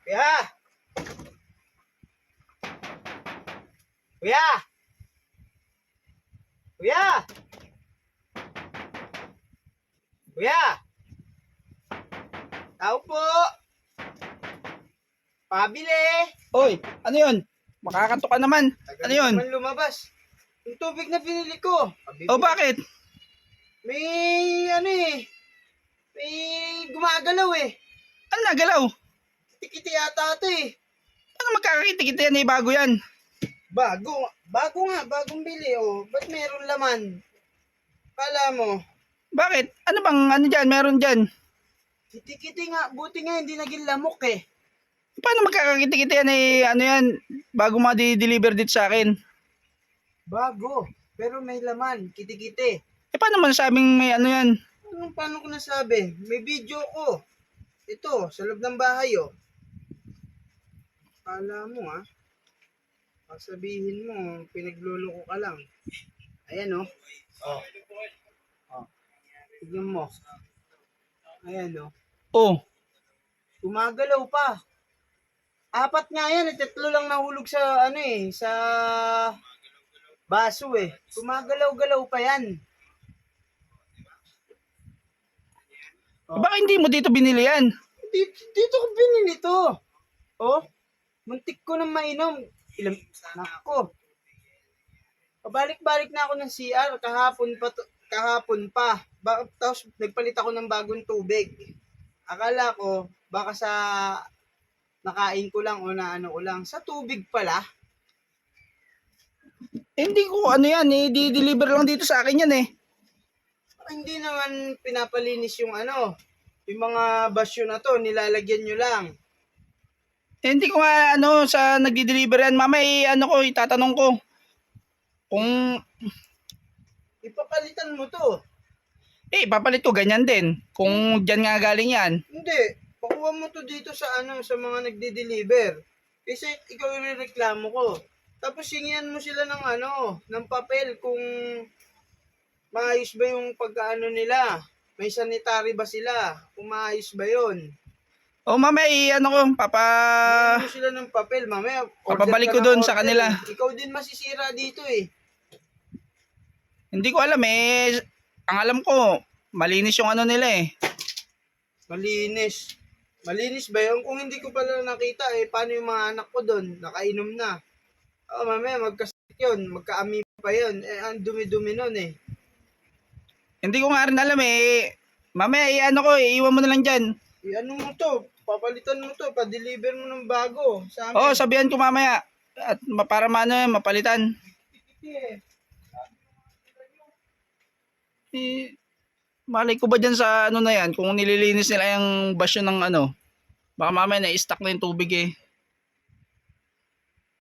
Kuya! Kuya! Kuya! Kuya! Tao po! Pabili! Oy, ano yun? Makakato ka naman. Tagal Ano yun? naman lumabas. Yung tubig na binili ko. O bakit? May ano eh. May gumagalaw eh. Ano nagalaw? Tikiti yata ito eh. Ano magkakakita-kita yan eh, bago yan? Bago. Bago nga. Bagong bili oh. Ba't meron laman? Kala mo. Bakit? Ano bang ano dyan? Meron dyan? Kiti-kiti nga. Buti nga hindi naging lamok eh. Paano magkakakita-kita yan eh, ano yan? Bago ma-deliver dito sa akin. Bago. Pero may laman. Kiti-kiti. Eh paano man sabing may ano yan? Paano ko nasabi? May video ko. Ito, sa loob ng bahay oh. Kala mo ah. Sabihin mo, pinagluloko ka lang. Ayan oh. Oh. Oh. Tignan mo. Ayan oh. Oh, Gumagalaw pa. Apat nga yan, tatlo lang nahulog sa ano eh, sa baso eh. Gumagalaw-galaw pa yan. Oh. baka hindi mo dito binili yan? Dito ko binili to. Oh, muntik ko nang mainom. Nako. Pabalik-balik na ako ng CR kahapon pa. Tapos nagpalit ako ng bagong tubig. Akala ko baka sa nakain ko lang o naano ko lang. Sa tubig pala. Eh, hindi ko ano yan eh, di-deliver lang dito sa akin yan eh. Hindi naman pinapalinis yung ano. Yung mga basyo na to, nilalagyan nyo lang. Eh, hindi ko nga ano sa nagdi-deliver yan. Mama eh, ano ko, itatanong ko. Kung, Ipapalitan mo to. eh, papalit ko ganyan din. Kung dyan nga galing yan. Hindi. Pakuha mo to dito sa ano, sa mga nagde-deliver. Kasi ikaw yung reklamo ko. Tapos hingian mo sila ng ano, ng papel kung maayos ba yung pagkaano nila. May sanitary ba sila? Kung maayos ba yun? O mama eh, ano ko, Hingian mo sila ng papel, mamaya. Order papabalik ka ko ng dun sa order. kanila. Ikaw din masisira dito eh. Hindi ko alam eh. Ang alam ko, malinis yung ano nila eh. Malinis. Malinis ba yun? Kung hindi ko pala nakita eh, paano yung mga anak ko doon? Nakainom na. Oh, mamaya magkasakit yun. Magkaami pa yun. Eh, ang dumi-dumi nun eh. Hindi ko nga rin alam eh. Mamaya ano ko, iiwan mo na lang dyan. Ano mo to? Papalitan mo to. Pa-deliver mo ng bago. Sa amin. Oo, sabihan ko mamaya. At para maano yan, mapalitan. Eh, Eh, malay ko ba dyan sa ano na yan, kung nililinis nila yung basyo ng ano. Baka mamaya na-stuck na yung tubig eh.